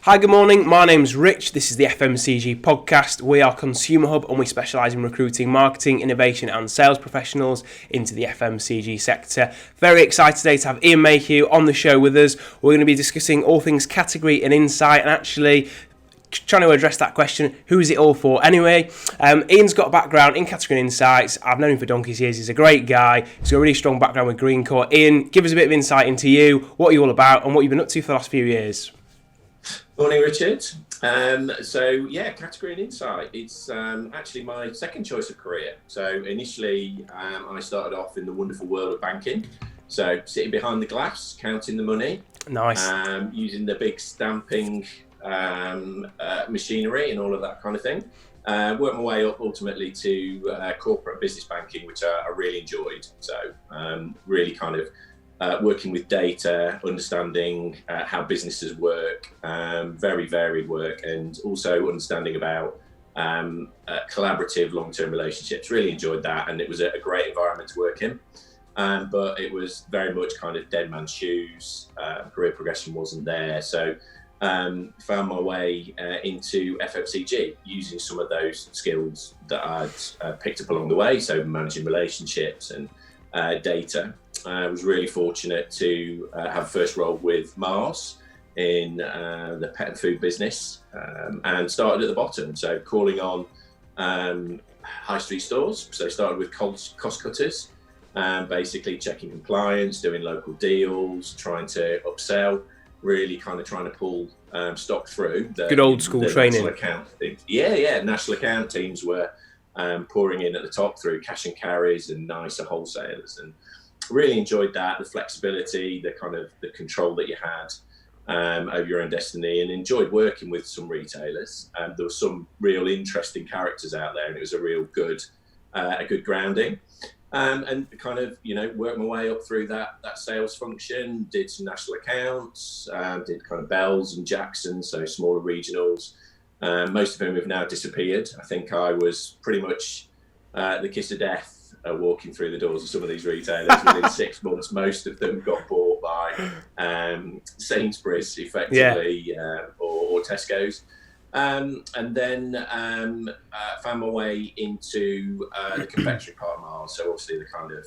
Hi, good morning. My name's Rich. This is the FMCG podcast. We are Consumer Hub and we specialise in recruiting marketing, innovation and sales professionals into the FMCG sector. Very excited today to have Iain Mayhew on the show with us. We're going to be discussing all things category and insight and actually trying to address that question, who is it all for anyway? Ian's got a background in category and insights. I've known him for donkey's years. He's a great guy. He's got a really strong background with Greencore. Iain, give us a bit of insight into you, what you're all about and what you've been up to for the last few years. Morning, Richard. Category and insight. It's actually my second choice of career. So initially, I started off in the wonderful world of banking. So sitting behind the glass, counting the money. Nice. Using the big stamping machinery and all of that kind of thing. Worked my way up ultimately to corporate business banking, which I really enjoyed. So really kind of working with data, understanding how businesses work, very varied work, and also understanding about collaborative long-term relationships. Really enjoyed that, and it was a great environment to work in. But it was very much kind of dead man's shoes. Career progression wasn't there. So found my way into FMCG using some of those skills that I'd picked up along the way. So managing relationships and data. I was really fortunate to have a first role with Mars in the pet and food business and started at the bottom. So calling on high street stores. So started with cost cutters, basically checking compliance, doing local deals, trying to upsell, really kind of trying to pull stock through. Good old school training. National account national account teams were pouring in at the top through cash and carries and nicer wholesalers, and really enjoyed that, the flexibility, the control that you had over your own destiny, and enjoyed working with some retailers. There were some real interesting characters out there, and it was a real good grounding. And kind of, worked my way up through that sales function, did some national accounts, did kind of Bells and Jacksons, so smaller regionals, most of whom have now disappeared. I think I was pretty much the kiss of death walking through the doors of some of these retailers. Within 6 months, most of them got bought by Sainsbury's, effectively, or Tesco's. And then found my way into the confectionery part of Mars. So obviously the kind of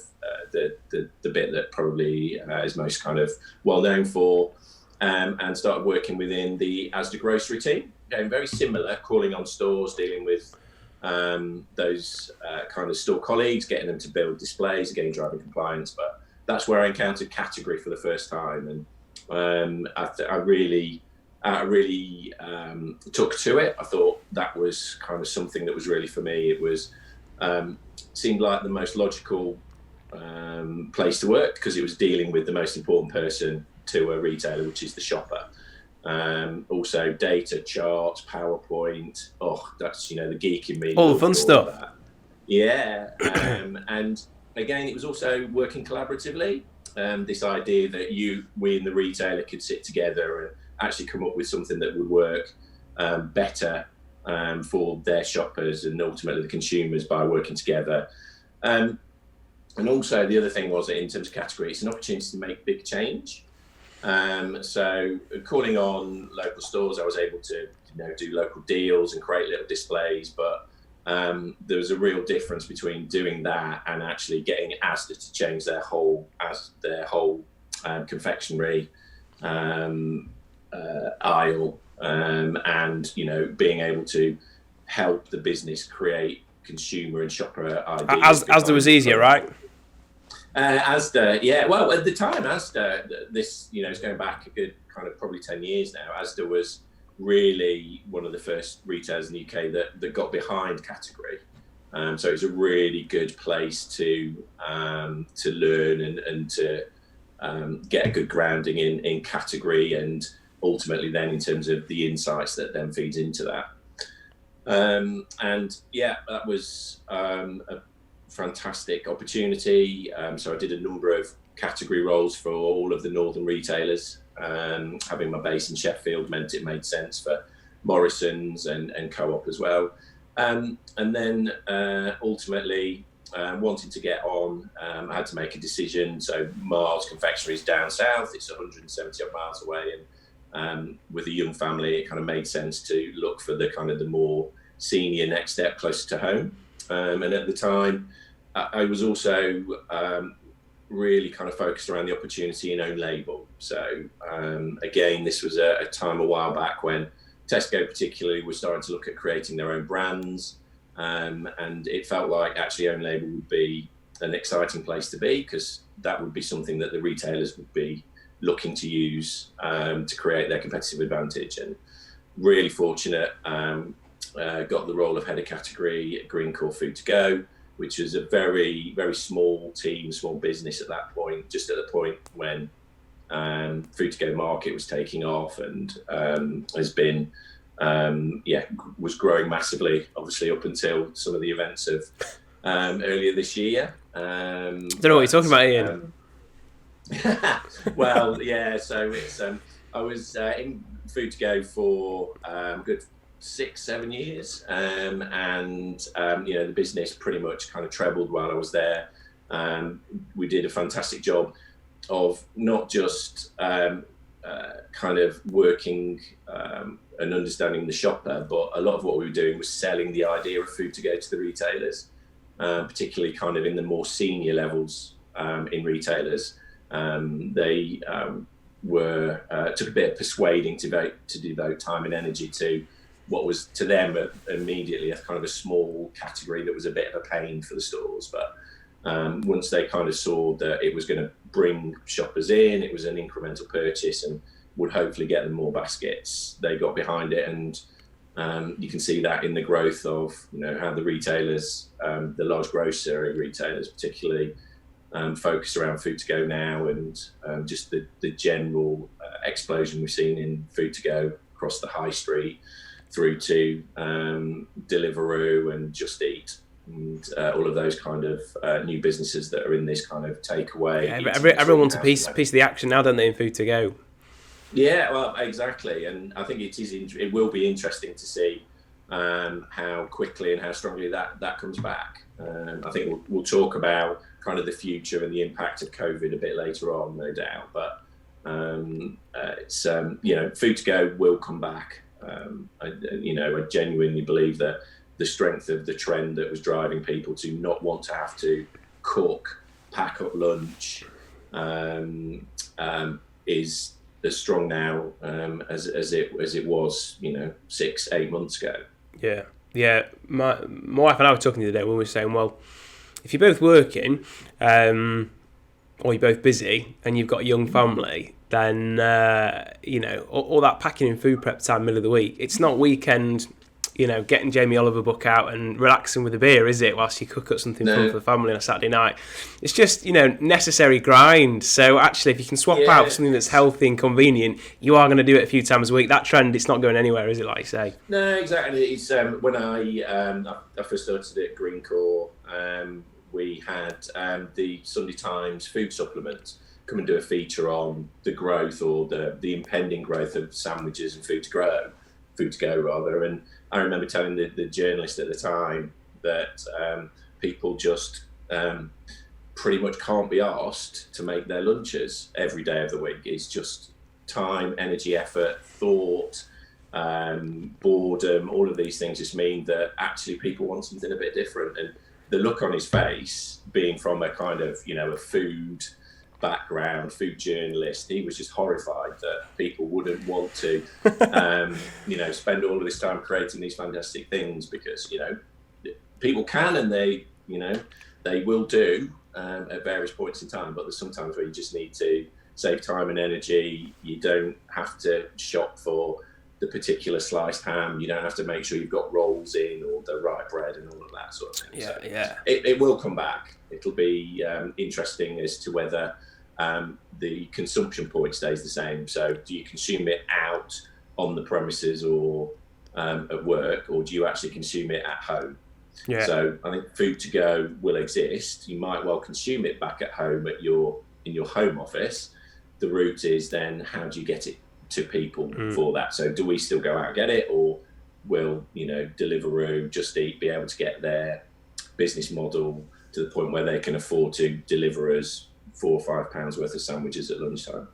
the bit that probably is most kind of well known for, and started working within the ASDA grocery team. Again, very similar, calling on stores, dealing with those kind of store colleagues, getting them to build displays, again driving compliance. But that's where I encountered category for the first time, and I really took to it. I thought that was kind of something that was really for me. It was seemed like the most logical place to work, because it was dealing with the most important person to a retailer, which is the shopper. Also data, charts, PowerPoint. That's the geek in me. All the fun stuff. And again, it was also working collaboratively. This idea that we and the retailer could sit together and actually come up with something that would work better for their shoppers and ultimately the consumers by working together. And also the other thing was that in terms of category, it's an opportunity to make big change. So calling on local stores, I was able to do local deals and create little displays, but there was a real difference between doing that and actually getting ASDA to change their whole confectionery aisle, and being able to help the business create consumer and shopper ideas. ASDA was easier, right? ASDA, yeah. Well, at the time, ASDA, this is going back a good kind of probably 10 years now. ASDA was really one of the first retailers in the UK that got behind category. So it's a really good place to learn and to get a good grounding in category, and ultimately then in terms of the insights that then feeds into that. That was a fantastic opportunity. So I did a number of category roles for all of the northern retailers. Having my base in Sheffield meant it made sense for Morrison's and Co-op as well. And then ultimately, wanting to get on, I had to make a decision. So Mars Confectionery is down south. It's 170 odd miles away, with a young family, it kind of made sense to look for the kind of the more senior next step closer to home. And at the time, I was also really kind of focused around the opportunity in own label. So again, this was a time a while back when Tesco particularly was starting to look at creating their own brands. And it felt like actually own label would be an exciting place to be, because that would be something that the retailers would be looking to use to create their competitive advantage. And really fortunate, got the role of head of category at Greencore Food to Go, which was a very, very small team, small business at that point, just at the point when Food to Go market was taking off, and has been, was growing massively, obviously up until some of the events of earlier this year. I don't know what you're talking about, Iain. Well, yeah, so it's I was in Food to Go for good 6-7 years, and the business pretty much kind of trebled while I was there. We did a fantastic job of not just kind of working and understanding the shopper, but a lot of what we were doing was selling the idea of food to go to the retailers, particularly kind of in the more senior levels in retailers. They took a bit of persuading to devote time and energy to what was to them immediately a kind of a small category that was a bit of a pain for the stores. But once they kind of saw that it was going to bring shoppers in, it was an incremental purchase and would hopefully get them more baskets, they got behind it. And you can see that in the growth of how the retailers, the large grocery retailers particularly, focused around food to go now, and just the general explosion we've seen in food to go across the high street through to Deliveroo and Just Eat, and all of those kind of new businesses that are in this kind of takeaway. Yeah, everyone wants a piece of the action now, don't they, in food to go? Yeah, well, exactly, and I think it will be interesting to see how quickly and how strongly that comes back. I think we'll talk about kind of the future and the impact of COVID a bit later on, no doubt. But it's food to go will come back. I genuinely believe that the strength of the trend that was driving people to not want to have to cook, pack up lunch, is as strong now as it was 6-8 months ago. Yeah. My wife and I were talking the other day when we were saying, well, if you're both working, or you're both busy, and you've got a young family, then all that packing and food prep time middle of the week, it's not weekend, getting Jamie Oliver book out and relaxing with a beer, is it, whilst you cook up something fun for the family on a Saturday night? It's just necessary grind. So actually, if you can swap out something that's healthy and convenient, you are going to do it a few times a week. That trend, it's not going anywhere, is it, like you say? No, exactly. It's when I first started at Greencore, we had the Sunday Times food supplement come and do a feature on the growth, or the impending growth of sandwiches and food to go rather. And I remember telling the journalist at the time that people just pretty much can't be asked to make their lunches every day of the week. It's just time, energy, effort, thought, boredom. All of these things just mean that actually people want something a bit different. And the look on his face, being from a kind of a food background, food journalist, he was just horrified that people wouldn't want to spend all of this time creating these fantastic things, because people can, and they will do at various points in time, but there's sometimes where you just need to save time and energy. You don't have to shop for the particular sliced ham, you don't have to make sure you've got rolls in or the right bread and all of that sort of thing. It will come back. It'll be interesting as to whether the consumption point stays the same. So do you consume it out on the premises or at work, or do you actually consume it at home? So I think food to go will exist. You might well consume it back at home in your home office. The route is then, how do you get it to people for that? So do we still go out and get it, or will Deliveroo, Just Eat be able to get their business model to the point where they can afford to deliver us £4 or £5 worth of sandwiches at lunchtime?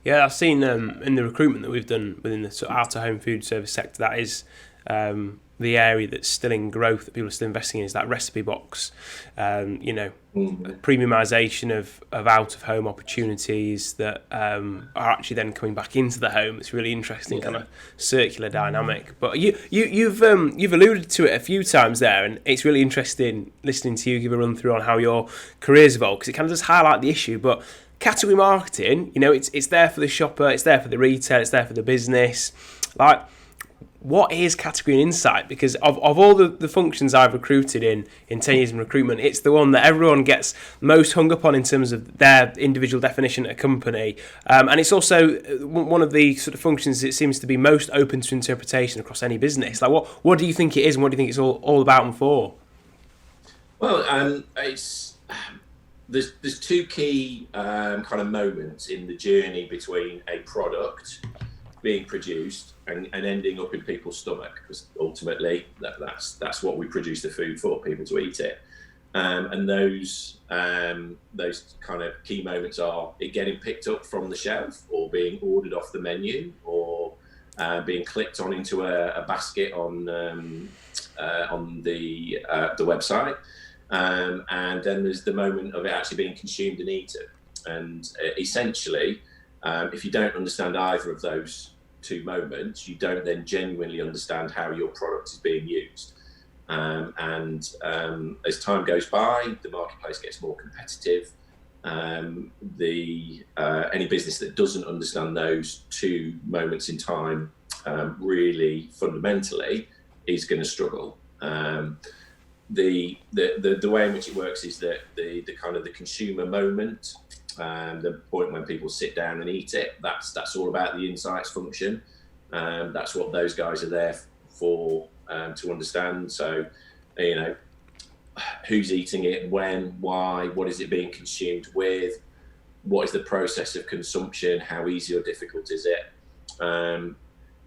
Yeah, I've seen in the recruitment that we've done within the sort of out-of-home food service sector, that is the area that's still in growth, that people are still investing in, is that recipe box. Premiumisation of out-of-home opportunities that are actually then coming back into the home. It's really interesting, kind of circular dynamic. But you've alluded to it a few times there, and it's really interesting listening to you give a run through on how your career's evolved, because it kind of does highlight the issue. But category marketing, it's there for the shopper, it's there for the retail, it's there for the business. Like, what is category and insight? Because of all the functions I've recruited in 10 years in recruitment, it's the one that everyone gets most hung up on in terms of their individual definition at a company. And it's also one of the sort of functions that seems to be most open to interpretation across any business. Like, what do you think it is, and what do you think it's all about and for? Well, there's two key kind of moments in the journey between a product being produced and ending up in people's stomach, because ultimately that's what we produce the food for, people to eat it. And those kind of key moments are it getting picked up from the shelf, or being ordered off the menu, or being clicked on into a basket on the website. And then there's the moment of it actually being consumed and eaten. And essentially, if you don't understand either of those two moments, you don't then genuinely understand how your product is being used. And as time goes by, the marketplace gets more competitive. Any business that doesn't understand those two moments in time really fundamentally is going to struggle. The way in which it works is that the kind of the consumer moment, the point when people sit down and eat it, that's all about the insights function. That's what those guys are there for, to understand. So, who's eating it, when, why, what is it being consumed with, what is the process of consumption, how easy or difficult is it?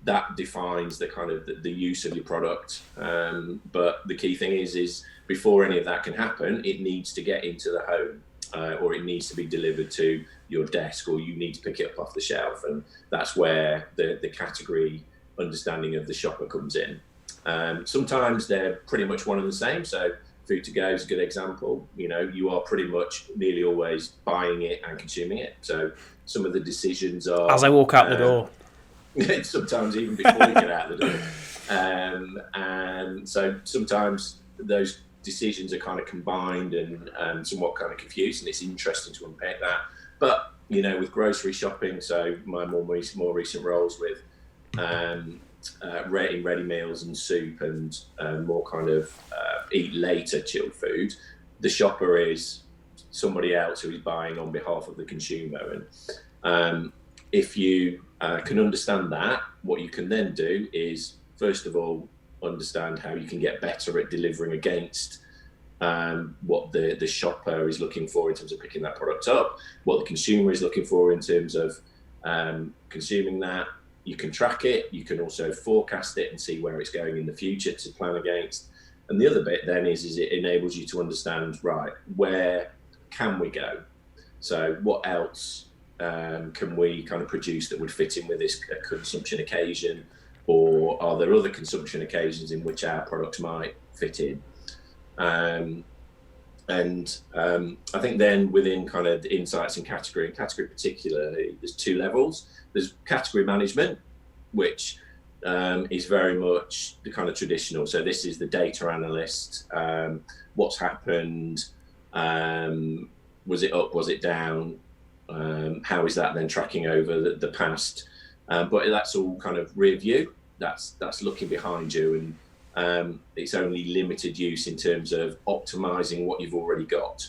That defines the kind of the use of your product. But the key thing is before any of that can happen, it needs to get into the home, or it needs to be delivered to your desk, or you need to pick it up off the shelf. And that's where the category understanding of the shopper comes in. Sometimes they're pretty much one and the same. So food to go is a good example. You are pretty much nearly always buying it and consuming it. So some of the decisions are... As I walk out the door. Sometimes even before you get out the door. And so sometimes those decisions are kind of combined and somewhat kind of confused, and it's interesting to unpack that. But with grocery shopping, so my more recent roles with ready meals and soup and more kind of eat later chilled food, the shopper is somebody else who is buying on behalf of the consumer. And if you can understand that, what you can then do is, first of all, understand how you can get better at delivering against what the shopper is looking for in terms of picking that product up, what the consumer is looking for in terms of consuming that. You can track it, you can also forecast it and see where it's going in the future to plan against. And the other bit then is it enables you to understand, right, where can we go? So what else can we kind of produce that would fit in with this consumption occasion, or are there other consumption occasions in which our products might fit in? I think then within kind of the insights and category particularly, there's two levels. There's category management, which is very much the kind of traditional. So this is the data analyst. What's happened? Was it up? Was it down? How is that then tracking over the past? But that's all kind of rear view. That's looking behind you, and it's only limited use in terms of optimizing what you've already got.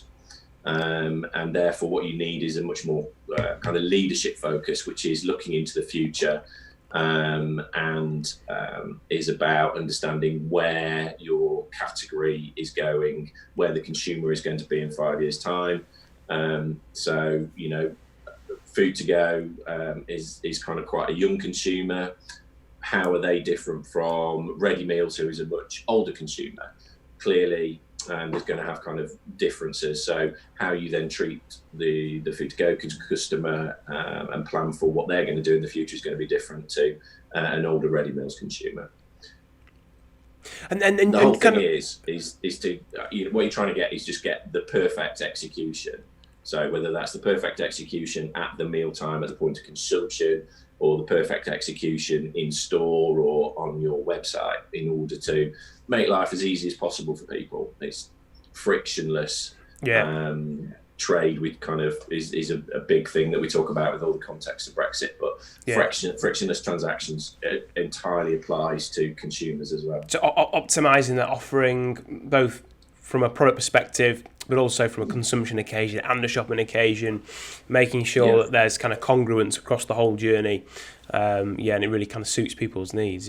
And therefore what you need is a much more kind of leadership focus, which is looking into the future, and is about understanding where your category is going, where the consumer is going to be in 5 years' time. So, food to go is kind of quite a young consumer. How are they different from ready meals, who is a much older consumer? Clearly, there's going to have kind of differences. So how you then treat the food to go customer and plan for what they're going to do in the future is going to be different to an older ready meals consumer. And the whole thing is to what you're trying to get is just get the perfect execution. So whether that's the perfect execution at the mealtime at the point of consumption, or the perfect execution in store or on your website, in order to make life as easy as possible for people. It's frictionless. Trade with kind of is a big thing that we talk about with all the context of Brexit, but frictionless transactions entirely applies to consumers as well. So optimizing that offering both from a product perspective, but also from a consumption occasion and a shopping occasion, making sure that there's kind of congruence across the whole journey, and it really kind of suits people's needs.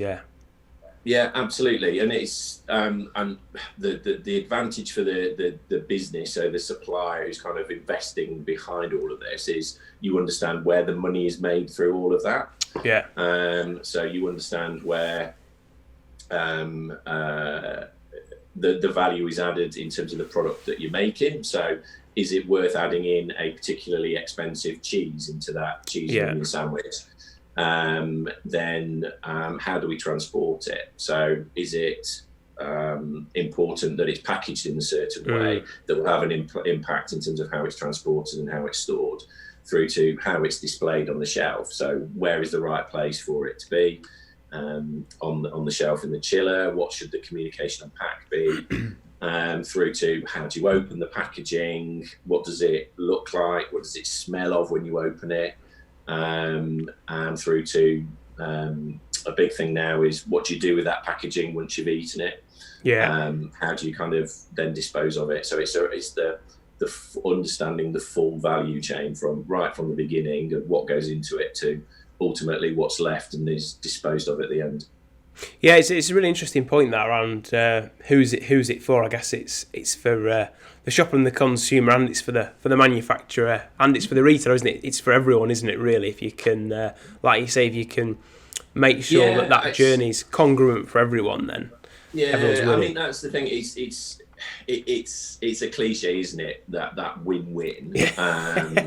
Yeah, absolutely, and it's and the advantage for the business, so the supplier who's kind of investing behind all of this, is you understand where the money is made through all of that. So you understand where the value is added in terms of the product that you're making. So is it worth adding in a particularly expensive cheese into that cheese and onion sandwich? Then how do we transport it? So is it important that it's packaged in a certain way that will have an impact in terms of how it's transported and how it's stored, through to how it's displayed on the shelf? So where is the right place for it to be on the shelf in the chiller? What should the communication on pack be? Through to how do you open the packaging? What does it look like? What does it smell of when you open it? And through to a big thing now is what do you do with that packaging once you've eaten it? How do you kind of then dispose of it? So it's the understanding the full value chain from the beginning of what goes into it to ultimately what's left and is disposed of at the end. Yeah, it's a really interesting point that around who's it for. I guess it's for the shopper and the consumer, and it's for the manufacturer, and it's for the retailer, isn't it? It's for everyone, isn't it? Really, if you can, like you say, if you can make sure that journey's congruent for everyone, then everyone's winning. I mean, that's the thing. It's a cliche, isn't it? That win-win.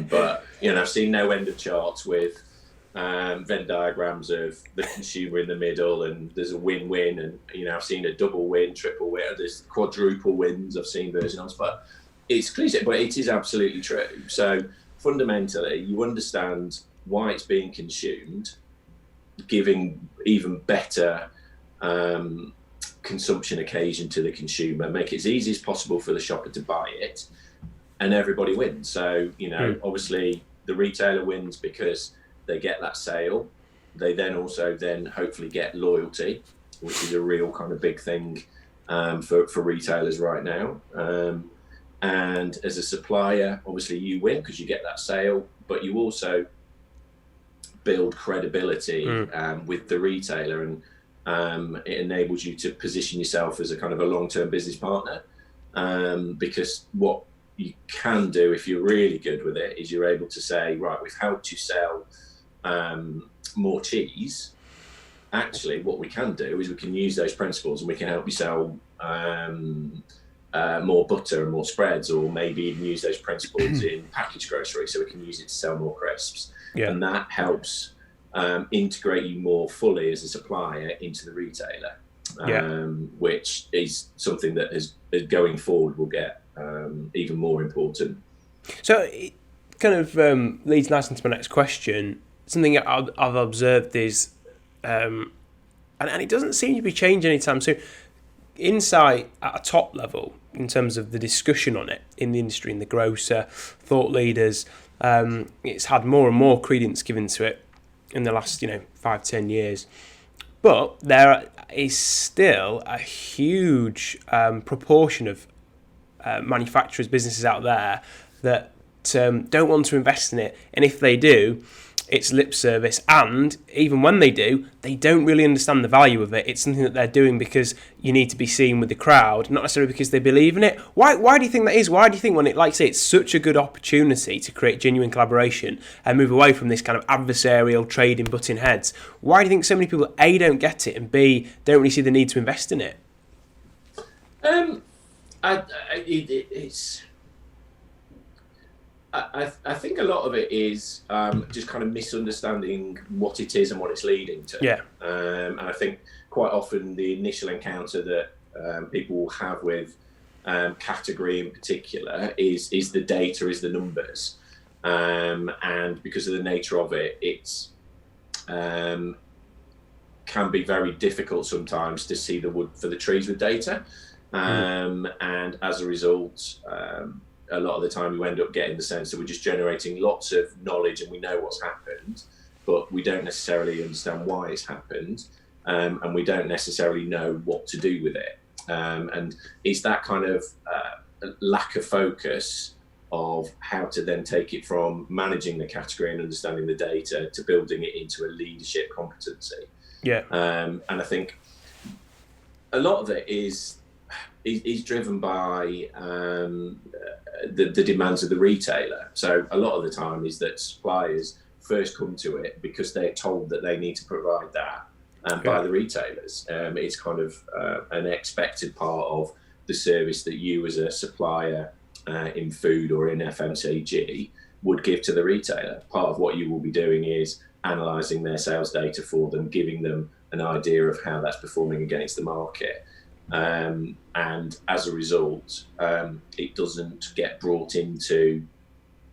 But I've seen no end of charts with Venn diagrams of the consumer in the middle, and there's a win-win, and I've seen a double win, triple win, there's quadruple wins. I've seen versions, but it's cliche, but it is absolutely true. So fundamentally, you understand why it's being consumed, giving even better consumption occasion to the consumer, make it as easy as possible for the shopper to buy it, and everybody wins. So obviously the retailer wins because they get that sale. They then also hopefully get loyalty, which is a real kind of big thing for retailers right now. And as a supplier, obviously you win because you get that sale, but you also build credibility with the retailer, and it enables you to position yourself as a kind of a long-term business partner. Because what you can do if you're really good with it is you're able to say, right, we've helped you sell more cheese. Actually, what we can do is we can use those principles and we can help you sell more butter and more spreads, or maybe even use those principles in packaged grocery, so we can use it to sell more crisps. And that helps integrate you more fully as a supplier into the retailer, which is something that is going forward will get even more important. So it kind of leads nicely into my next question. Something I've observed is, and it doesn't seem to be changing anytime soon, insight at a top level in terms of the discussion on it in the industry, in the grocer, thought leaders, it's had more and more credence given to it in the last 5-10 years. But there is still a huge proportion of manufacturers, businesses out there that don't want to invest in it, and if they do, it's lip service, and even when they do, they don't really understand the value of it. It's something that they're doing because you need to be seen with the crowd, not necessarily because they believe in it. Why do you think that is? Why do you think when it, like I say, it's such a good opportunity to create genuine collaboration and move away from this kind of adversarial trading butting heads, why do you think so many people, A, don't get it, and B, don't really see the need to invest in it? It's. I think a lot of it is just kind of misunderstanding what it is and what it's leading to. Yeah. And I think quite often the initial encounter that people will have with category in particular is the data, is the numbers. And because of the nature of it, it's can be very difficult sometimes to see the wood for the trees with data. And as a result, a lot of the time you end up getting the sense that we're just generating lots of knowledge and we know what's happened, but we don't necessarily understand why it's happened, and we don't necessarily know what to do with it. And it's that kind of lack of focus of how to then take it from managing the category and understanding the data to building it into a leadership competency. Yeah. And I think a lot of it is driven by the demands of the retailer. So a lot of the time is that suppliers first come to it because they're told that they need to provide that by the retailers. It's kind of an expected part of the service that you as a supplier in food or in FMCG would give to the retailer. Part of what you will be doing is analysing their sales data for them, giving them an idea of how that's performing against the market. And as a result, it doesn't get brought into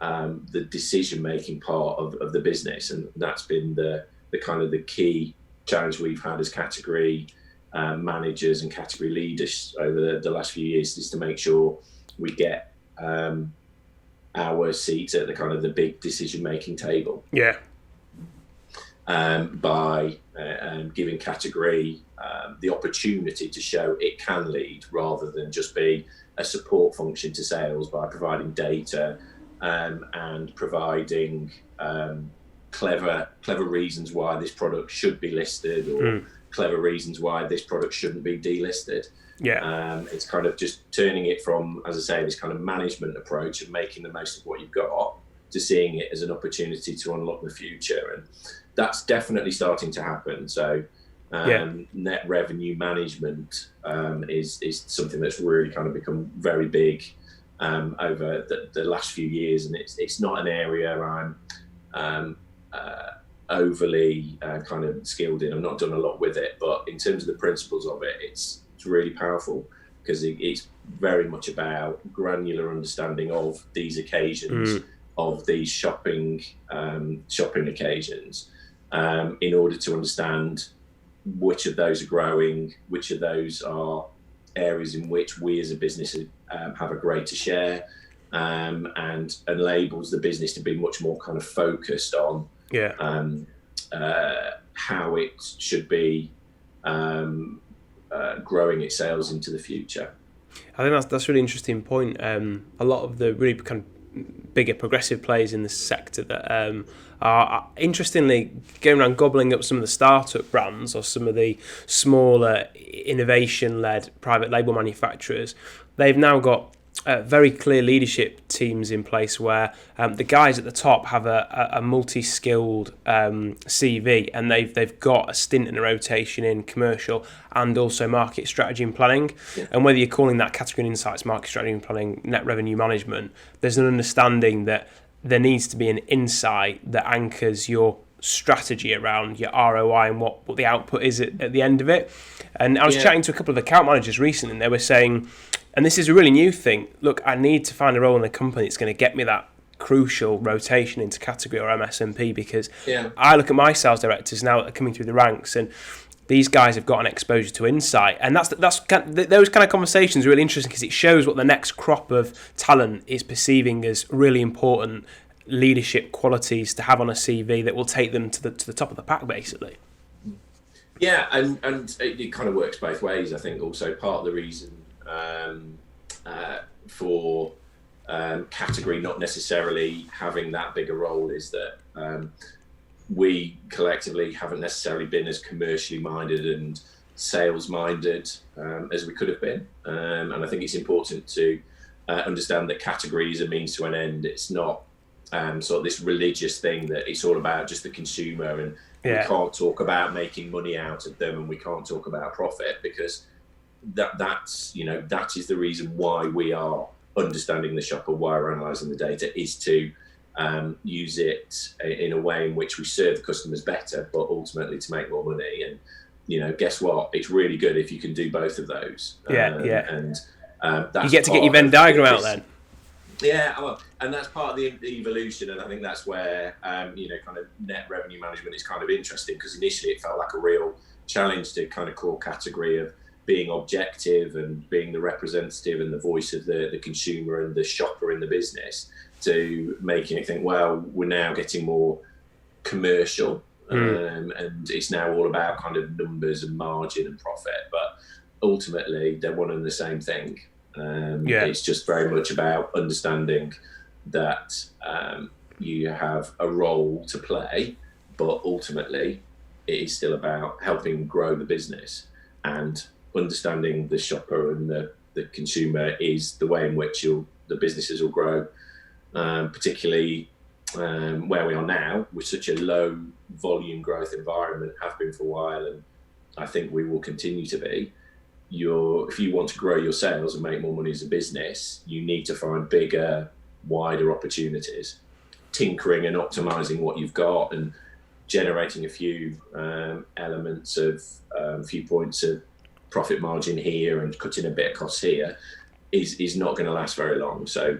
the decision-making part of the business, and that's been the kind of the key challenge we've had as category managers and category leaders over the last few years, is to make sure we get our seats at the kind of the big decision-making table. Yeah. By giving category the opportunity to show it can lead, rather than just be a support function to sales, by providing data and providing clever reasons why this product should be listed, or clever reasons why this product shouldn't be delisted. Yeah. It's kind of just turning it from, as I say, this kind of management approach of making the most of what you've got, to seeing it as an opportunity to unlock the future. And that's definitely starting to happen. So net revenue management is something that's really kind of become very big over the last few years, and it's not an area I'm overly kind of skilled in. I've not done a lot with it, but in terms of the principles of it, it's really powerful, because it's very much about granular understanding of these occasions, of these shopping occasions, in order to understand which of those are growing, which of those are areas in which we as a business have a greater share, and enables the business to be much more kind of focused on how it should be growing its sales into the future. I think that's a really interesting point. A lot of the really kind of bigger progressive players in the sector that are interestingly going around gobbling up some of the startup brands or some of the smaller innovation-led private label manufacturers. They've now got very clear leadership teams in place where the guys at the top have a multi-skilled CV, and they've got a stint in a rotation in commercial and also market strategy and planning. Yeah. And whether you're calling that category and insights, market strategy and planning, net revenue management, there's an understanding that there needs to be an insight that anchors your strategy around your ROI and what the output is at the end of it. And I was chatting to a couple of account managers recently, and they were saying, and this is a really new thing, look, I need to find a role in a company that's going to get me that crucial rotation into category or MSMP, because I look at my sales directors now that are coming through the ranks, and these guys have got an exposure to insight, and that's those kind of conversations are really interesting, because it shows what the next crop of talent is perceiving as really important leadership qualities to have on a CV that will take them to the top of the pack, basically. Yeah, and it kind of works both ways. I think also part of the reason for category not necessarily having that bigger role is that we collectively haven't necessarily been as commercially minded and sales minded as we could have been, and I think it's important to understand that category is a means to an end. It's not sort of this religious thing that it's all about just the consumer, and we can't talk about making money out of them, and we can't talk about profit, because that's that is the reason why we are understanding the shopper, why we're analysing the data, is to use it in a way in which we serve the customers better, but ultimately to make more money. And guess what? It's really good if you can do both of those. And that's you get to get your Venn diagram out then. Yeah, well, and that's part of the evolution, and I think that's where kind of net revenue management is kind of interesting, because initially it felt like a real challenge to kind of core category of being objective and being the representative and the voice of the consumer and the shopper in the business, to making it think, well, we're now getting more commercial, and it's now all about kind of numbers and margin and profit, but ultimately they're one and the same thing. It's just very much about understanding that you have a role to play, but ultimately it is still about helping grow the business, and understanding the shopper and the consumer is the way in which the businesses will grow, particularly where we are now with such a low volume growth environment, have been for a while, and I think we will continue to be. If you want to grow your sales and make more money as a business, you need to find bigger, wider opportunities, tinkering and optimizing what you've got, and generating a few elements of a few points of profit margin here and cutting a bit of costs here is not going to last very long. So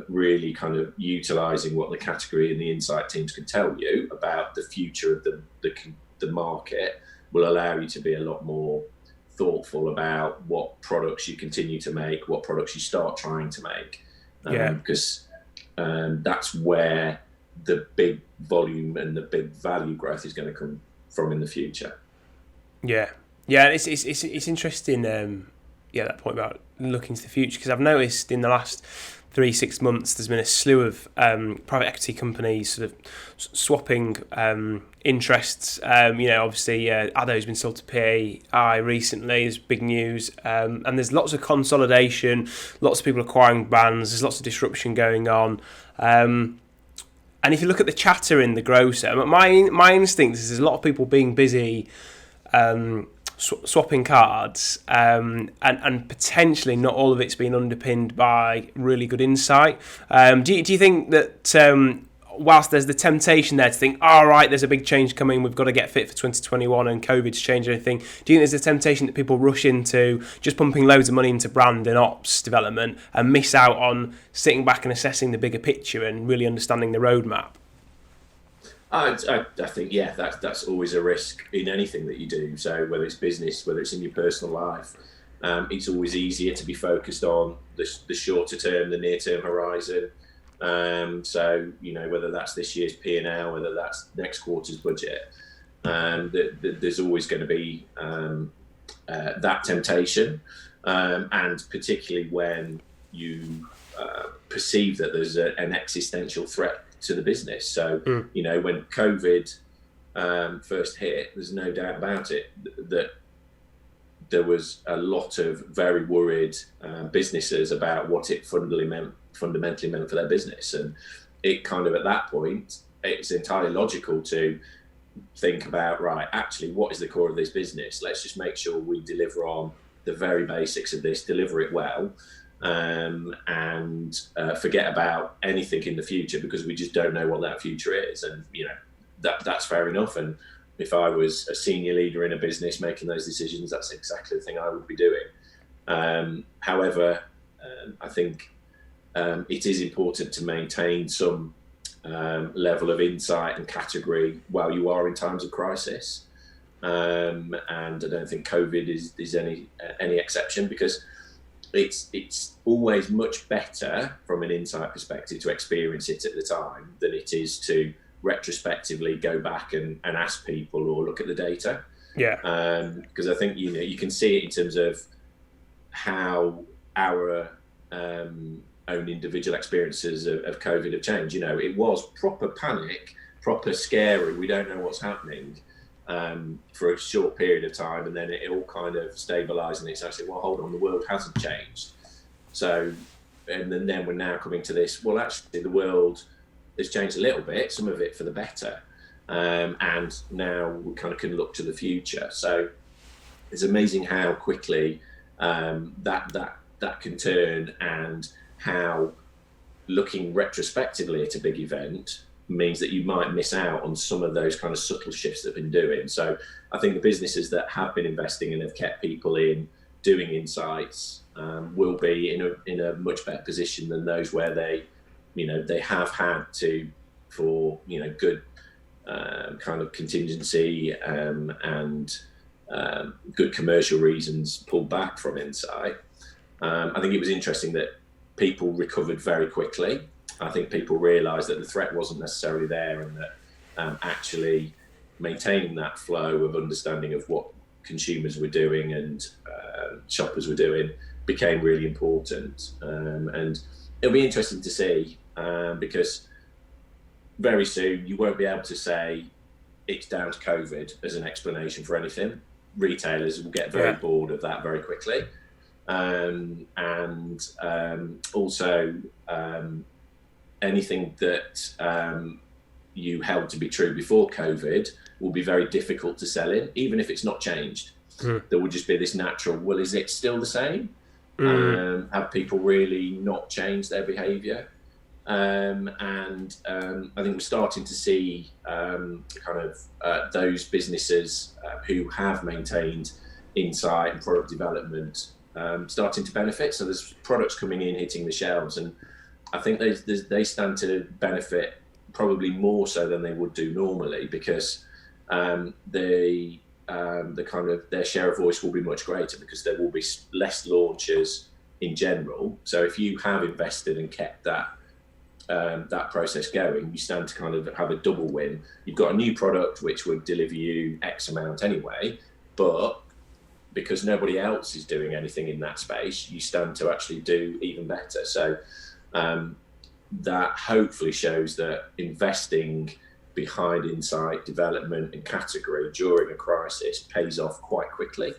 really kind of utilizing what the category and the insight teams can tell you about the future of the market will allow you to be a lot more thoughtful about what products you continue to make, what products you start trying to make, because that's where the big volume and the big value growth is going to come from in the future. It's interesting. That point about looking to the future, because I've noticed in the last 3-6 months there's been a slew of private equity companies sort of swapping interests. Obviously ASDA's been sold to PAI recently, is big news, and there's lots of consolidation, lots of people acquiring brands, there's lots of disruption going on, and if you look at the chatter in the grocer, my instinct is there's a lot of people being busy swapping cards, and potentially not all of it's been underpinned by really good insight. Do you think that whilst there's the temptation there to think, all right, there's a big change coming, we've got to get fit for 2021 and COVID's changed anything, do you think there's a temptation that people rush into just pumping loads of money into brand and ops development and miss out on sitting back and assessing the bigger picture and really understanding the roadmap? I think, that's always a risk in anything that you do. So whether it's business, whether it's in your personal life, it's always easier to be focused on the shorter term, the near term horizon. So whether that's this year's P&L, whether that's next quarter's budget, there's always going to be that temptation, and particularly when you perceive that there's an existential threat to the business. So when COVID first hit, there's no doubt about it that there was a lot of very worried businesses about what it fundamentally meant for their business, and it kind of, at that point, it's entirely logical to think about, right, actually, what is the core of this business? Let's just make sure we deliver on the very basics of this, deliver it well, and forget about anything in the future, because we just don't know what that future is. And that's fair enough. And if I was a senior leader in a business making those decisions, that's exactly the thing I would be doing. However, I think it is important to maintain some level of insight and category while you are in times of crisis, and I don't think COVID is any exception, because it's always much better from an insight perspective to experience it at the time than it is to retrospectively go back and ask people or look at the data. Because I think you can see it in terms of how our own individual experiences of COVID have changed. It was proper panic, proper scary, we don't know what's happening, for a short period of time, and then it all kind of stabilised, and it's actually, well, hold on, the world hasn't changed. So, and then we're now coming to this, well, actually the world has changed a little bit, some of it for the better, and now we kind of can look to the future. So it's amazing how quickly that can turn, and how looking retrospectively at a big event means that you might miss out on some of those kind of subtle shifts that have been doing. So I think the businesses that have been investing and have kept people in doing insights will be in a much better position than those where they have had to, for good kind of contingency and good commercial reasons, pull back from insight. I think it was interesting that people recovered very quickly. I think people realised that the threat wasn't necessarily there, and that actually maintaining that flow of understanding of what consumers were doing and shoppers were doing became really important. And it'll be interesting to see, because very soon you won't be able to say it's down to COVID as an explanation for anything. Retailers will get very bored of that very quickly. Also anything that you held to be true before COVID will be very difficult to sell in, even if it's not changed. There will just be this natural, well, is it still the same? Have people really not changed their behaviour? I think we're starting to see those businesses who have maintained insight and product development starting to benefit. So there's products coming in, hitting the shelves, and I think they stand to benefit probably more so than they would do normally, because their share of voice will be much greater, because there will be less launches in general. So if you have invested and kept that process going, you stand to kind of have a double win. You've got a new product which would deliver you X amount anyway, but because nobody else is doing anything in that space, you stand to actually do even better. So that hopefully shows that investing behind insight, development and category during a crisis pays off quite quickly.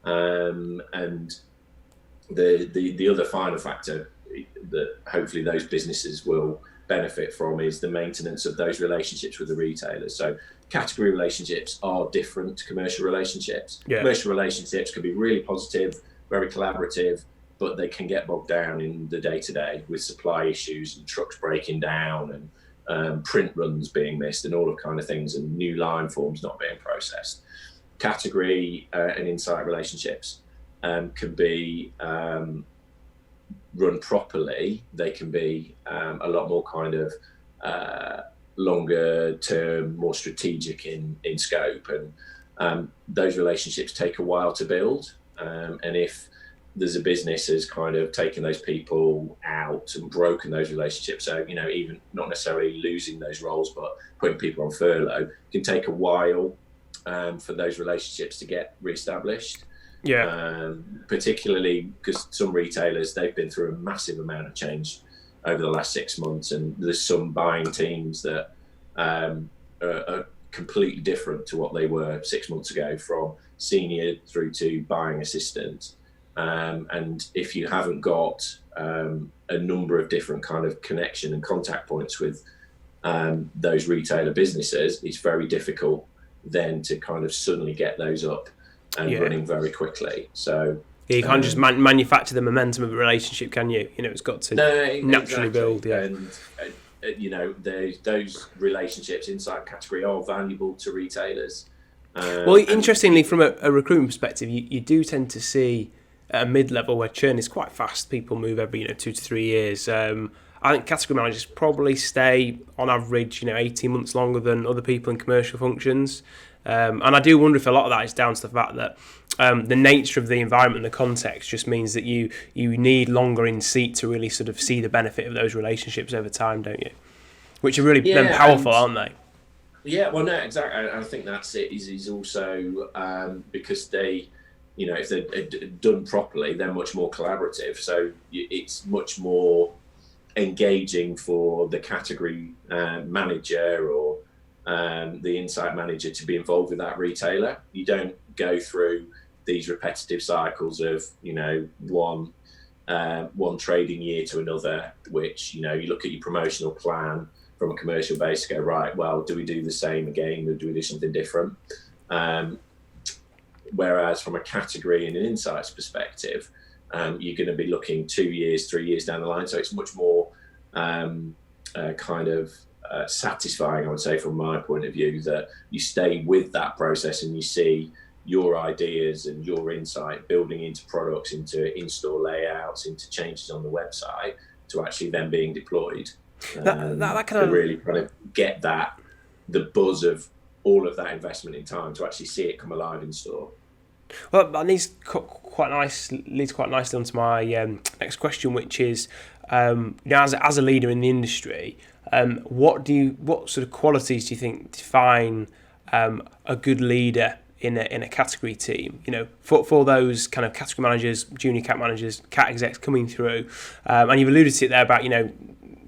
And the other final factor that hopefully those businesses will benefit from is the maintenance of those relationships with the retailers. So category relationships are different to commercial relationships. Commercial relationships can be really positive, very collaborative, but they can get bogged down in the day-to-day with supply issues and trucks breaking down and print runs being missed and all of kind of things, and new line forms not being processed. Category and insight relationships can be run properly. They can be a lot more kind of longer term, more strategic in scope, and those relationships take a while to build. And if there's a business has kind of taken those people out and broken those relationships, so even not necessarily losing those roles, but putting people on furlough, can take a while for those relationships to get reestablished. Particularly because some retailers, they've been through a massive amount of change over the last 6 months, and there's some buying teams that are completely different to what they were 6 months ago, from senior through to buying assistant. And if you haven't got a number of different kind of connection and contact points with those retailer businesses, it's very difficult then to kind of suddenly get those up and running very quickly. So you can't just manufacture the momentum of a relationship, can you? It's got to naturally build. And those relationships inside category are valuable to retailers. Well, interestingly, from a recruitment perspective, you do tend to see at a mid-level where churn is quite fast. People move every 2 to 3 years. I think category managers probably stay on average 18 months longer than other people in commercial functions. And I do wonder if a lot of that is down to the fact that the nature of the environment and the context just means that you need longer in seat to really sort of see the benefit of those relationships over time, don't you? Which are really then powerful, aren't they? Yeah, well, no, exactly. I think that's it. Is also because they, if they're done properly, they're much more collaborative. So it's much more engaging for the category manager or the insight manager to be involved with that retailer. You don't go through these repetitive cycles of one trading year to another, which you look at your promotional plan from a commercial base, go, right, well, do we do the same again, or do we do something different? Whereas from a category and an insights perspective, you're going to be looking 2 years, 3 years down the line. So it's much more satisfying, I would say, from my point of view, that you stay with that process and you see your ideas and your insight building into products, into in-store layouts, into changes on the website, to actually then being deployed. That kind of really kind of get the buzz of all of that investment in time to actually see it come alive in store. Well, that leads quite nicely onto my next question, which is, as a leader in the industry, what sort of qualities do you think define a good leader in a category team? For those kind of category managers, junior cat managers, cat execs coming through, and you've alluded to it there about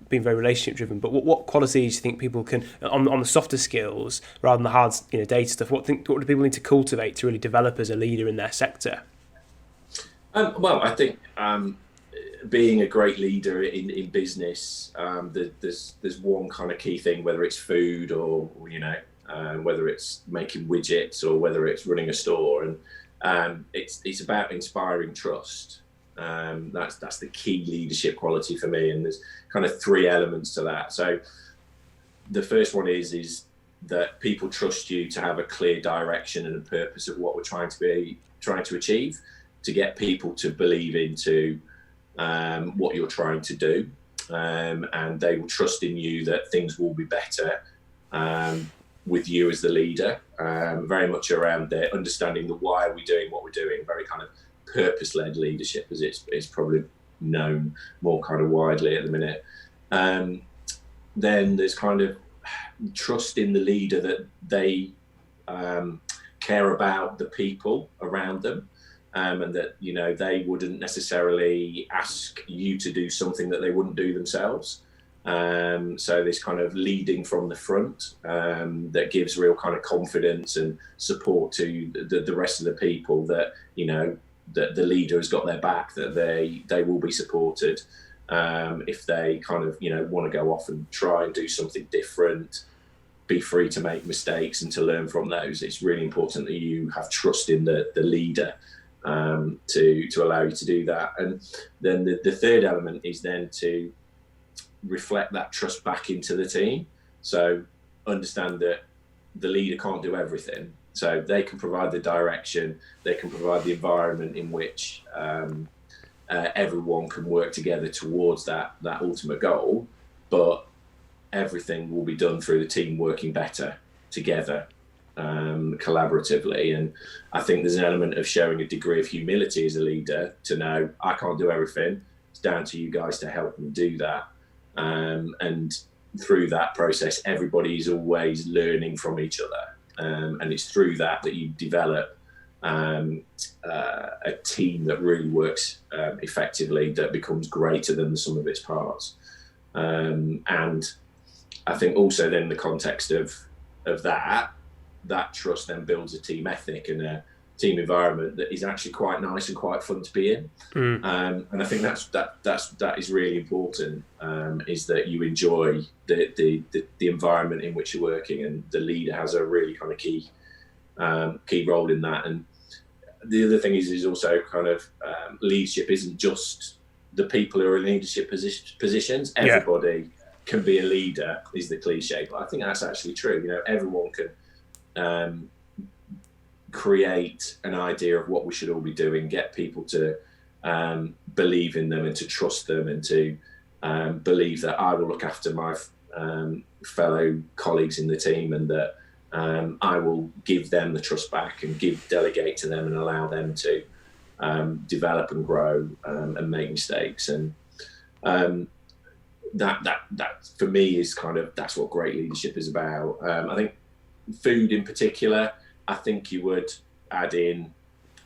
being very relationship driven. But what qualities do you think people can, on the softer skills rather than the hard data stuff? What do people need to cultivate to really develop as a leader in their sector? Well, I think being a great leader in business, there's one kind of key thing, whether it's food or whether it's making widgets or whether it's running a store, and it's about inspiring trust. That's the key leadership quality for me, and there's kind of 3 elements to that. So the first one is that people trust you to have a clear direction and a purpose of what we're trying to achieve, to get people to believe into what you're trying to do, and they will trust in you that things will be better with you as the leader. Very much around their understanding the why are we doing what we're doing, very kind of purpose-led leadership, as it's probably known more kind of widely at the minute. Then there's kind of trust in the leader that they care about the people around them, and that they wouldn't necessarily ask you to do something that they wouldn't do themselves. So this kind of leading from the front that gives real kind of confidence and support to the rest of the people, that that the leader has got their back, that they will be supported if they kind of want to go off and try and do something different. Be free to make mistakes and to learn from those. It's really important that you have trust in the leader to allow you to do that. And then the third element is then to reflect that trust back into the team. So understand that the leader can't do everything. So they can provide the direction, they can provide the environment in which everyone can work together towards that ultimate goal, but everything will be done through the team working better together, collaboratively. And I think there's an element of showing a degree of humility as a leader to know I can't do everything. It's down to you guys to help me do that. And through that process, everybody is always learning from each other. And it's through that you develop a team that really works effectively, that becomes greater than the sum of its parts. And I think also then the context of that trust then builds a team ethic and a team environment that is actually quite nice and quite fun to be in. And I think that is really important, is that you enjoy the environment in which you're working, and the leader has a really kind of key role in that. And the other thing is also kind of leadership isn't just the people who are in leadership positions. Everybody can be a leader is the cliche, but I think that's actually true. Everyone can create an idea of what we should all be doing, get people to believe in them and to trust them, and to believe that I will look after my fellow colleagues in the team, and that I will give them the trust back and delegate to them and allow them to develop and grow and make mistakes. And that for me is kind of, that's what great leadership is about. I think food in particular, I think you would add in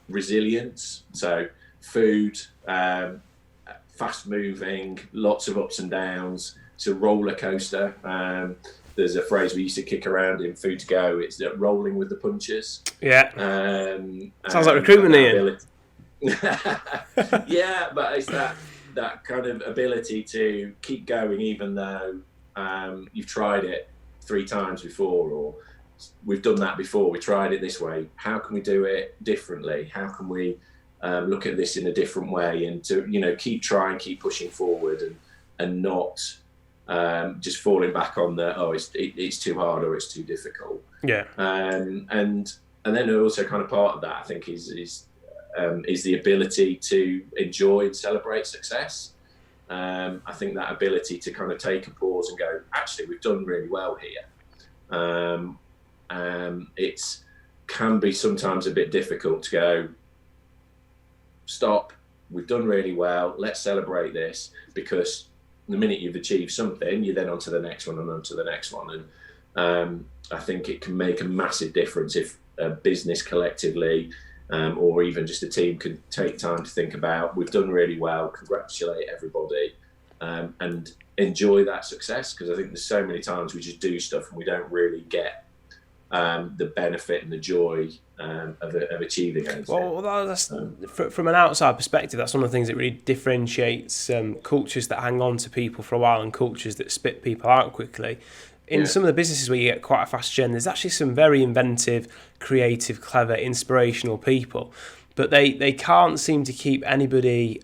resilience. So food, fast moving, lots of ups and downs. It's a roller coaster. There's a phrase we used to kick around in Food to Go. It's that rolling with the punches. Yeah. Sounds like recruitment, Iain. Yeah, but it's that kind of ability to keep going even though you've tried it 3 times before, or we've done that before. We tried it this way. How can we do it differently? How can we look at this in a different way? And to, you know, keep trying, keep pushing forward, and not just falling back on it's too hard or it's too difficult. Yeah. And then also kind of part of that, I think, is the ability to enjoy and celebrate success. I think that ability to kind of take a pause and go, actually, we've done really well here. It can be sometimes a bit difficult to go, stop, we've done really well, let's celebrate this, because the minute you've achieved something, you're then on to the next one and on to the next one. And I think it can make a massive difference if a business collectively, or even just a team, can take time to think about, we've done really well, congratulate everybody, and enjoy that success. Because I think there's so many times we just do stuff and we don't really get the benefit and the joy of achieving anything. Well, that's from an outside perspective, that's one of the things that really differentiates cultures that hang on to people for a while and cultures that spit people out quickly. In some of the businesses where you get quite a fast gen, there's actually some very inventive, creative, clever, inspirational people, but they can't seem to keep anybody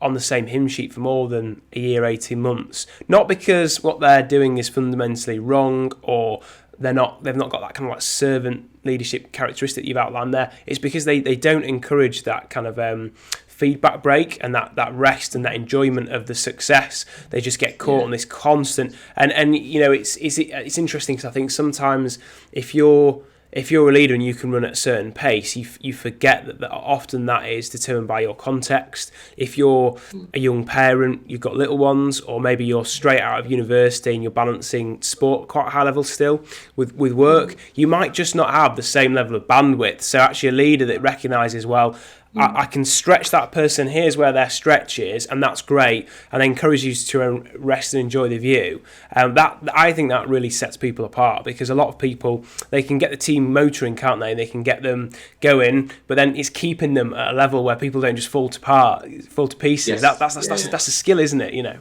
on the same hymn sheet for more than a year, 18 months. Not because what they're doing is fundamentally wrong, or they've not got that kind of like servant leadership characteristic you've outlined there. It's because they don't encourage that kind of feedback break and that rest and that enjoyment of the success. They just get caught on this constant, and you know, it's interesting, because I think sometimes if you're a leader and you can run at a certain pace, you forget that often that is determined by your context. If you're a young parent, you've got little ones, or maybe you're straight out of university and you're balancing sport quite high level still with work, you might just not have the same level of bandwidth. So actually a leader that recognises, well, I can stretch that person, here's where their stretch is, and that's great, and encourage you to rest and enjoy the view. I think that really sets people apart, because a lot of people, they can get the team motoring, can't they? They can get them going, but then it's keeping them at a level where people don't just fall to pieces. Yes. That's a skill, isn't it? You know.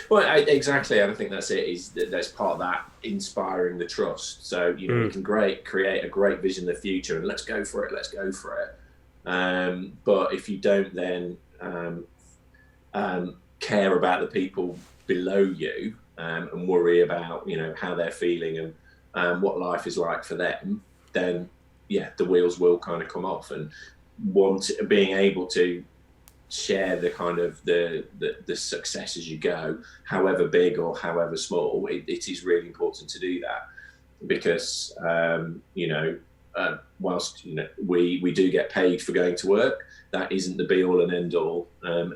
Well, exactly. I think that's it. That's part of that, inspiring the trust. So you know, we can create a great vision of the future, and let's go for it. But if you don't then care about the people below you, and worry about, you know, how they're feeling and what life is like for them, then the wheels will kind of come off. And being able to share the kind of the success as you go, however big or however small, it is really important to do that, because whilst we do get paid for going to work, that isn't the be all and end all.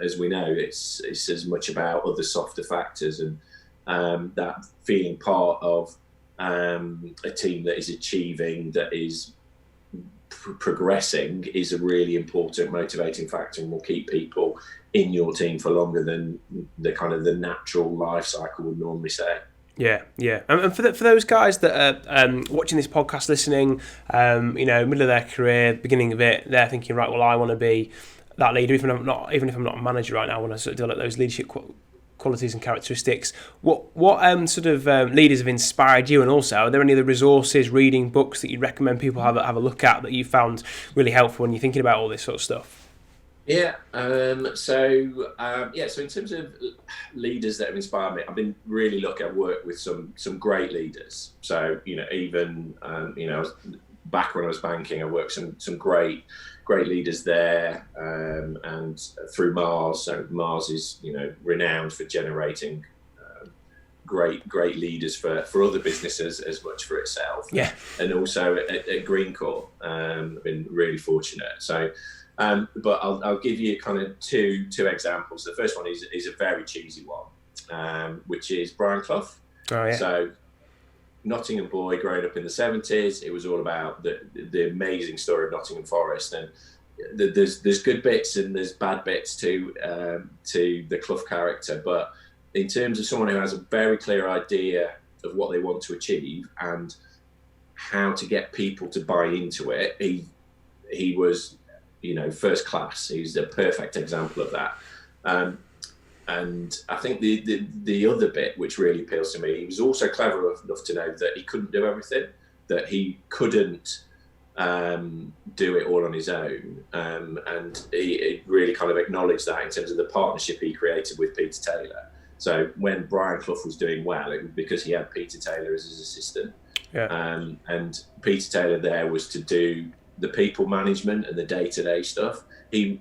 As we know, it's as much about other softer factors, and that feeling part of a team that is achieving, that is progressing, is a really important motivating factor, and will keep people in your team for longer than the kind of the natural life cycle would normally say. Yeah. And for those guys that are watching this podcast, listening, middle of their career, beginning of it, they're thinking, right, well, I want to be that leader, even if I'm not a manager right now, I want to sort of develop those leadership qualities and characteristics. What sort of leaders have inspired you? And also, are there any other resources, reading, books that you'd recommend people have a look at that you found really helpful when you're thinking about all this sort of stuff? So in terms of leaders that have inspired me, I've been really lucky. I've worked with some great leaders. So, even back when I was banking, I worked with some great leaders there, and through Mars. So Mars is, renowned for generating great leaders for other businesses as much for itself. Yeah. And also at Greencore, I've been really fortunate. So. But I'll give you kind of two examples. The first one is a very cheesy one, which is Brian Clough. Oh, yeah. So, Nottingham boy, growing up in the 70s, it was all about the amazing story of Nottingham Forest, and there's good bits and there's bad bits to the Clough character. But in terms of someone who has a very clear idea of what they want to achieve and how to get people to buy into it, he was, first class. He's a perfect example of that. And I think the other bit which really appeals to me, he was also clever enough to know that he couldn't do everything. that he couldn't do it all on his own, and he really kind of acknowledged that in terms of the partnership he created with Peter Taylor. So when Brian Clough was doing well, it was because he had Peter Taylor as his assistant. And Peter Taylor there was to do the people management and the day-to-day stuff.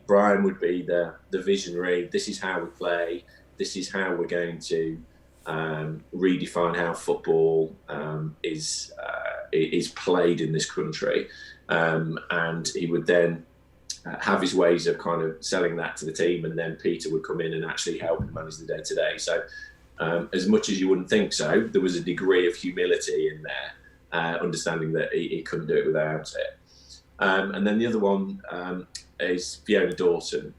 Brian would be the visionary. This is how we play. This is how we're going to redefine how football is played in this country. And he would then have his ways of kind of selling that to the team, and then Peter would come in and actually help and manage the day-to-day. So as much as you wouldn't think so, there was a degree of humility in there, understanding that he couldn't do it without it. And then the other one is Fiona Dawson,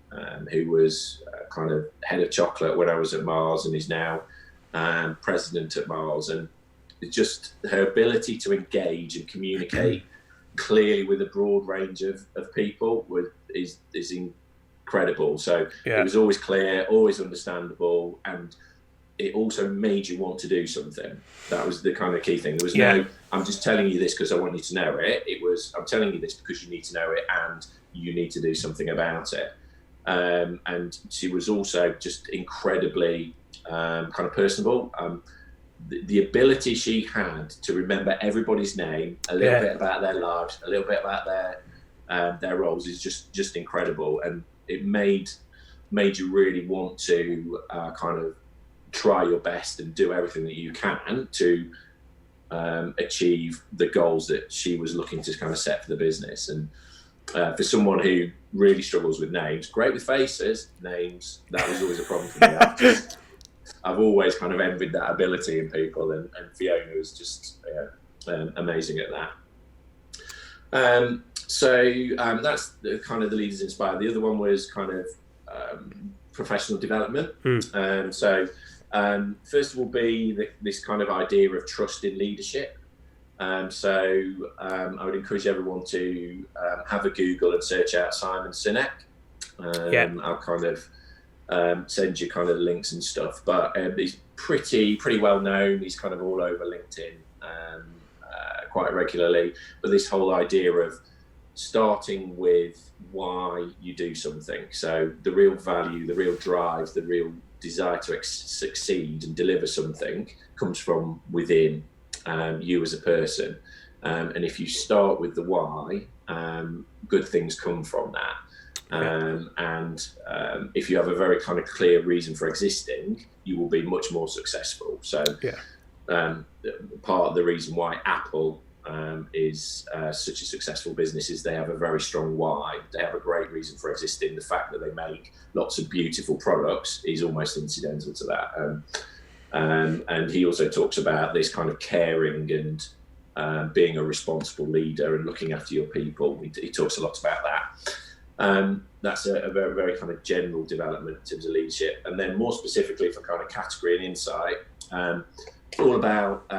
who was kind of head of chocolate when I was at Mars and is now president at Mars. And just her ability to engage and communicate clearly with a broad range of people is incredible. So it was always clear, always understandable, and it also made you want to do something. That was the kind of key thing. There was no, I'm just telling you this because I want you to know it. It was, I'm telling you this because you need to know it and you need to do something about it. And she was also just incredibly kind of personable. The ability she had to remember everybody's name, a little bit about their lives, a little bit about their roles is just incredible. And it made you really want to kind of try your best and do everything that you can to achieve the goals that she was looking to kind of set for the business. And for someone who really struggles with names, great with faces, names, that was always a problem for me. I've always kind of envied that ability in people, and Fiona was just amazing at that. So that's the kind of the leaders inspired. The other one was kind of professional development. So first of all, this kind of idea of trust in leadership. So I would encourage everyone to have a Google and search out Simon Sinek. I'll kind of send you kind of links and stuff, but he's pretty well known. He's kind of all over LinkedIn quite regularly. But this whole idea of starting with why you do something, so the real value, the real drive, the real desire to succeed and deliver something comes from within you as a person. And if you start with the why, good things come from that. And if you have a very kind of clear reason for existing, you will be much more successful. So part of the reason why Apple is such a successful business is they have a very strong why. They have a great reason for existing. The fact that they make lots of beautiful products is almost incidental to that. And he also talks about this kind of caring and being a responsible leader and looking after your people. He talks a lot about that. That's a very, very kind of general development in terms of leadership. And then more specifically for kind of category and insight, it's all about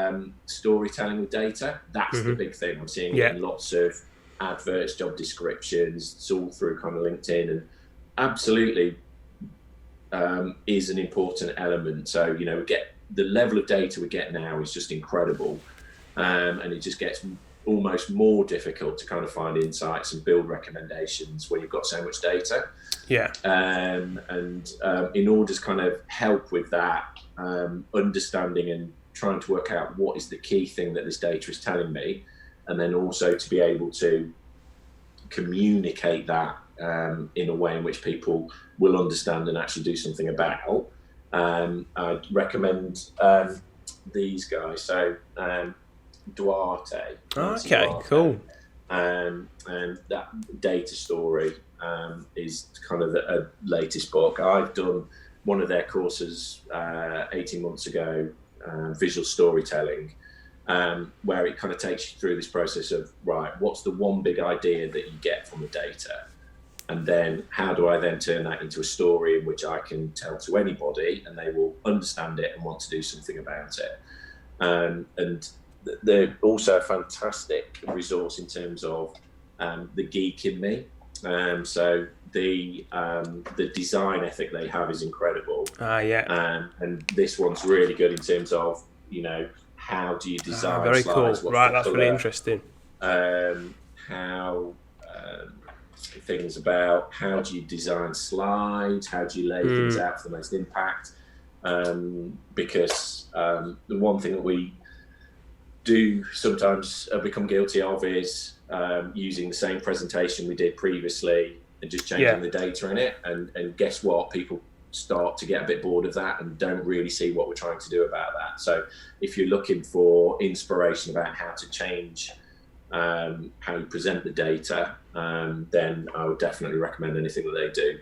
storytelling with data. That's the big thing. I'm seeing it in lots of adverts, job descriptions. It's all through kind of LinkedIn, and absolutely is an important element. So, you know, we get the level of data we get now is just incredible. And it just gets almost more difficult to kind of find insights and build recommendations when you've got so much data. And in order to kind of help with that, understanding and trying to work out what is the key thing that this data is telling me, and then also to be able to communicate that in a way in which people will understand and actually do something about. I'd recommend these guys. So Duarte. Cool. And that data story is kind of a latest book. I've done one of their courses 18 months ago, visual storytelling, where it kind of takes you through this process of, right, what's the one big idea that you get from the data? And then how do I then turn that into a story in which I can tell to anybody and they will understand it and want to do something about it? And they're also a fantastic resource in terms of the geek in me. So the design ethic they have is incredible. And this one's really good in terms of, you know, how do you design very slides? cool. What's Right, the that's colour? really interesting. How things about how do you design slides? How do you lay things out for the most impact? Because the one thing that we do sometimes become guilty of is using the same presentation we did previously and just changing the data in it. And guess what? People start to get a bit bored of that and don't really see what we're trying to do about that. So if you're looking for inspiration about how to change how you present the data, then I would definitely recommend anything that they do.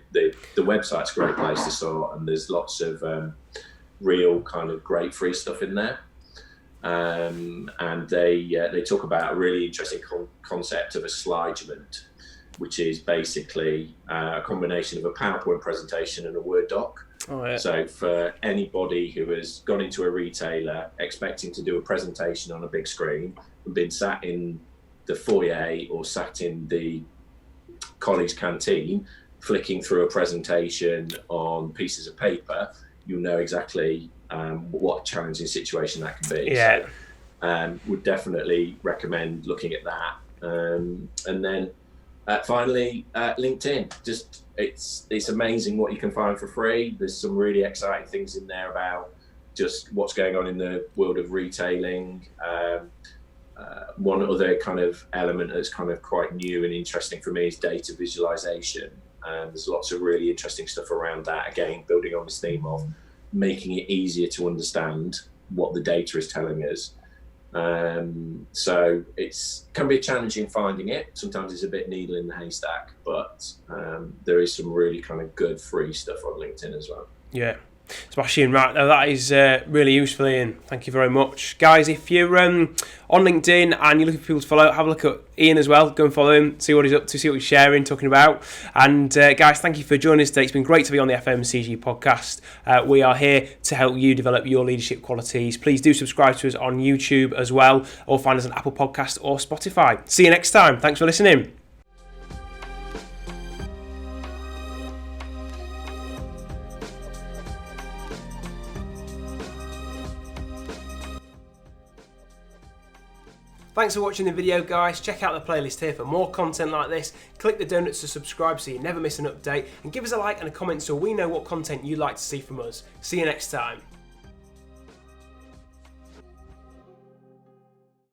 The website's a great place to start, and there's lots of real kind of great free stuff in there. And they talk about a really interesting concept of a slidegement, which is basically a combination of a PowerPoint presentation and a Word doc. Oh, yeah. So for anybody who has gone into a retailer expecting to do a presentation on a big screen and been sat in the foyer or sat in the college canteen flicking through a presentation on pieces of paper, you'll know exactly what a challenging situation that can be. Yeah. So, would definitely recommend looking at that. And then finally, LinkedIn. Just it's amazing what you can find for free. There's some really exciting things in there about just what's going on in the world of retailing. One other kind of element that's kind of quite new and interesting for me is data visualization. There's lots of really interesting stuff around that. Again, building on this theme of making it easier to understand what the data is telling us. So can be challenging finding it. Sometimes it's a bit needle in the haystack, but there is some really kind of good free stuff on LinkedIn as well. Yeah. Smashing. Right, now that is really useful, Iain. Thank you very much. Guys, if you're on LinkedIn and you're looking for people to follow, have a look at Iain as well. Go and follow him, see what he's up to, see what he's sharing, talking about. And guys, thank you for joining us today. It's been great to be on the FMCG podcast. We are here to help you develop your leadership qualities. Please do subscribe to us on YouTube as well, or find us on Apple Podcast or Spotify. See you next time. Thanks for listening. Thanks for watching the video, guys. Check out the playlist here for more content like this. Click the donuts to subscribe so you never miss an update, and give us a like and a comment so we know what content you'd like to see from us. See you next time.